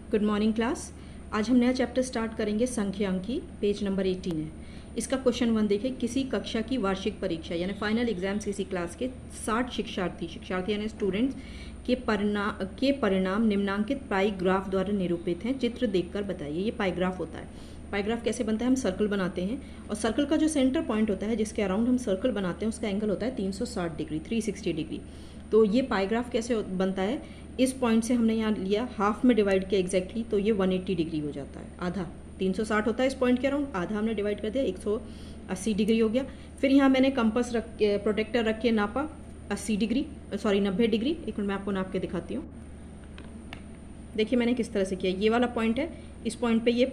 Good morning class. आज हम नया चैप्टर स्टार्ट करेंगे संख्यांकी, पेज नंबर 18 है। इसका क्वेश्चन 1 देखिए, किसी कक्षा की वार्षिक परीक्षा यानी फाइनल एग्जाम्स किसी क्लास के 60 शिक्षार्थी यानी स्टूडेंट्स के परिणाम निम्नांकित पाई ग्राफ द्वारा निरूपित हैं, चित्र देखकर बताइए। ये पाई ग्राफ होता है। पाई ग्राफ कैसे बनता है? हम सर्कल बनाते हैं और सर्कल का जो सेंटर पॉइंट होता है जिसके अराउंड हम सर्कल बनाते हैं उसका एंगल होता है 360 डिग्री, 360 डिग्री। तो ये पाई ग्राफ कैसे बनता है? इस पॉइंट से हमने यहाँ लिया, हाफ में डिवाइड किया एग्जैक्टली, तो ये 180 डिग्री हो जाता है। आधा 360 होता है इस पॉइंट के अराउंड, आधा हमने डिवाइड कर दिया, 180 डिग्री हो गया। फिर यहाँ मैंने कंपास प्रोटेक्टर रख के नापा 90 डिग्री। एक मिनट मैं आपको नाप के दिखाती हूँ। देखिए मैंने किस तरह से किया। ये वाला पॉइंट है, इस पॉइंट पे ये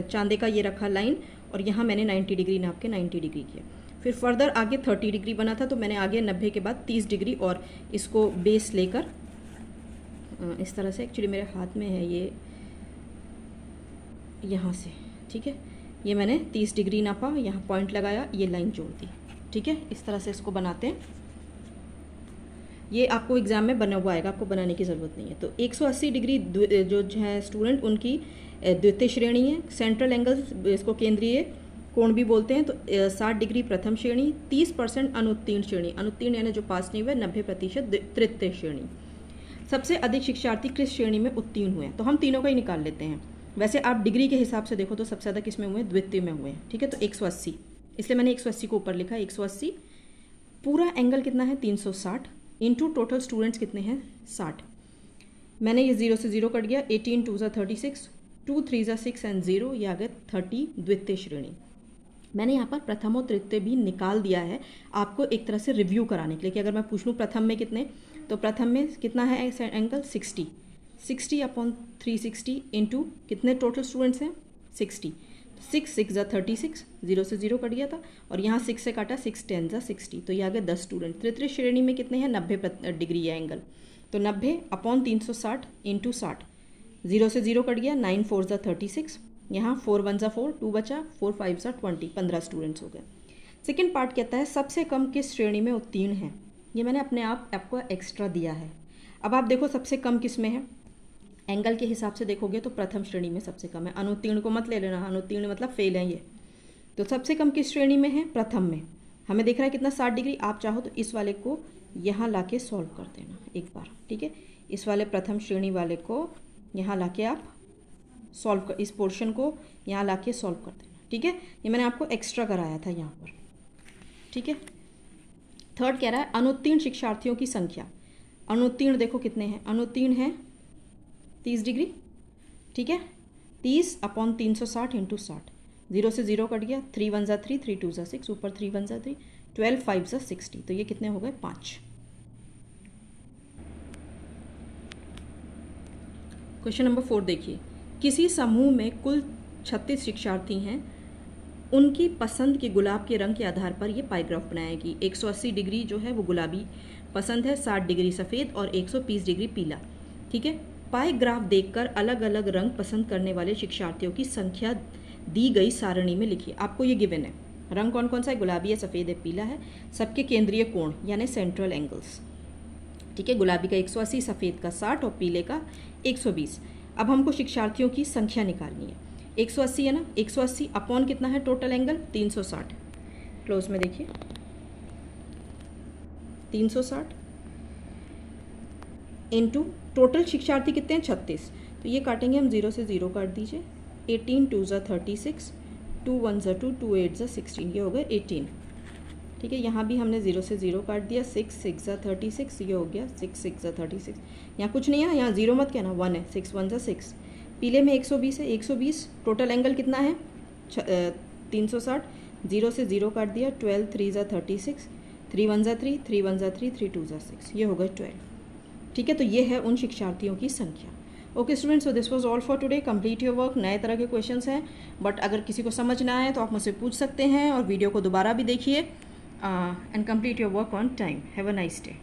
चांदे का ये रखा लाइन और यहाँ मैंने 90 डिग्री नाप के 90 डिग्री किया। फिर फर्दर आगे 30 डिग्री बना था तो मैंने आगे 90 के बाद 30 डिग्री और इसको बेस लेकर इस तरह से, एक्चुअली मेरे हाथ में है ये, यहाँ से, ठीक है, ये मैंने 30 डिग्री नापा, यहाँ पॉइंट लगाया, ये लाइन जोड़ दी, ठीक है। इस तरह से इसको बनाते हैं। ये आपको एग्जाम में बना हुआ आएगा, आपको बनाने की ज़रूरत नहीं है। तो 180 डिग्री जो है स्टूडेंट उनकी द्वितीय श्रेणी है। सेंट्रल एंगल, इसको केंद्रीय कोण भी बोलते हैं। तो 60 डिग्री प्रथम श्रेणी, 30% अनुत्तीर्ण श्रेणी, अनुत्तीर्ण यानी जो पास नहीं हुए, 90% तृतीय श्रेणी। सबसे अधिक शिक्षार्थी किस श्रेणी में उत्तीर्ण हुए हैं? तो हम तीनों का ही निकाल लेते हैं। वैसे आप डिग्री के हिसाब से देखो तो सबसे ज़्यादा किस में हुए हैं? द्वितीय में हुए हैं, ठीक है। तो 180, इसलिए मैंने 180 को ऊपर लिखा। 180 पूरा एंगल कितना है? 360 इंटू टोटल स्टूडेंट्स कितने हैं? 60। मैंने ये 0 से 0 कट गया, 18 2 36, 2 3 6 एंड 0, ये आ गया 30 द्वितीय श्रेणी। मैंने यहाँ पर प्रथम और तृतीय भी निकाल दिया है आपको एक तरह से रिव्यू कराने के लिए कि अगर मैं पूछ लूँ प्रथम में कितने, तो प्रथम में कितना है एंगल? 60 अपॉन 360 इंटू कितने टोटल स्टूडेंट्स हैं? 60। 6 6 36, 0 से 0 कट गया था और यहाँ 6 से काटा, 6 10 60, तो ये आ गया 10 स्टूडेंट। तृतीय श्रेणी में कितने हैं? 90 डिग्री है एंगल, तो 90 अपॉन 360 इंटू 60, 0 से 0 कट गया, 9 4 36, यहाँ 4 1 4, 2 बचा, 4 5 20, 15 स्टूडेंट्स हो गए। सेकेंड पार्ट कहता है सबसे कम किस श्रेणी में उत्तीर्ण है। ये मैंने अपने आपको एक्स्ट्रा दिया है। अब आप देखो सबसे कम किस में है। एंगल के हिसाब से देखोगे तो प्रथम श्रेणी में सबसे कम है। अनुत्तीर्ण को मत ले लेना, अनुत्तीर्ण मतलब फेल है ये। तो सबसे कम किस श्रेणी में है? प्रथम में। हमें दिख रहा है कितना? 60 डिग्री। आप चाहो तो इस वाले को यहाँ ला के सॉल्व कर देना एक बार, ठीक है। इस वाले प्रथम श्रेणी वाले को यहाँ ला के आप सॉल्व कर, इस पोर्शन को यहाँ ला के सॉल्व कर देना, ठीक है। ये मैंने आपको एक्स्ट्रा कराया था यहाँ पर, ठीक है। थर्ड कह रहा है अनुत्तीर्ण शिक्षार्थियों की संख्या। अनुत्तीर्ण देखो कितने हैं? अनुत्तीर्ण है 30 डिग्री, ठीक है। 30 अपॉन 360 इंटू 60, 0 से 0 कट गया, 3 1 3, 3 2 6, ऊपर 3 1 3, 12 5 60, तो ये कितने हो गए? 5। क्वेश्चन नंबर 4 देखिए, किसी समूह में कुल 36 शिक्षार्थी हैं, उनकी पसंद के गुलाब के रंग के आधार पर ये पाई ग्राफ बनाएगी। 180 डिग्री जो है वो गुलाबी पसंद है, 60 डिग्री सफ़ेद और 120 डिग्री पीला, ठीक है। पाई ग्राफ देखकर अलग अलग रंग पसंद करने वाले शिक्षार्थियों की संख्या दी गई सारणी में लिखिए। आपको ये गिवन है, रंग कौन कौन सा है? गुलाबी है, सफ़ेद है, पीला है। सबके केंद्रीय कोण यानी सेंट्रल एंगल्स, ठीक है। गुलाबी का 180, सफ़ेद का 60 और पीले का 120। अब हमको शिक्षार्थियों की संख्या निकालनी है। 180 है ना, 180 अपॉन कितना है टोटल एंगल? 360। क्लोज में देखिए, 360 इंटू टोटल शिक्षार्थी कितने हैं? 36। तो ये काटेंगे हम, 0 से 0 काट दीजिए, 18 2 36, 2 1 2, 2 8 16, ये हो गया 18, ठीक है। यहाँ भी हमने 0 से 0 काट दिया, 6 6 36, ये हो गया 6 6 36। यहाँ कुछ नहीं है, यहाँ 0 मत कहना, 1 है, 6 1 6। पीले में 120 है, 120 टोटल एंगल कितना है? 360, 0 से 0 काट दिया, 12 3 36, 3 1 3, 3 1 3, 3 2 6, ये हो गया 12, ठीक है। तो ये है उन शिक्षार्थियों की संख्या। Okay students, so this was all for today. Complete your work. नए तरह के क्वेश्चंस हैं, बट अगर किसी को समझ ना आए तो आप मुझसे पूछ सकते हैं और वीडियो को दोबारा भी देखिए and complete your work on time. Have a nice day.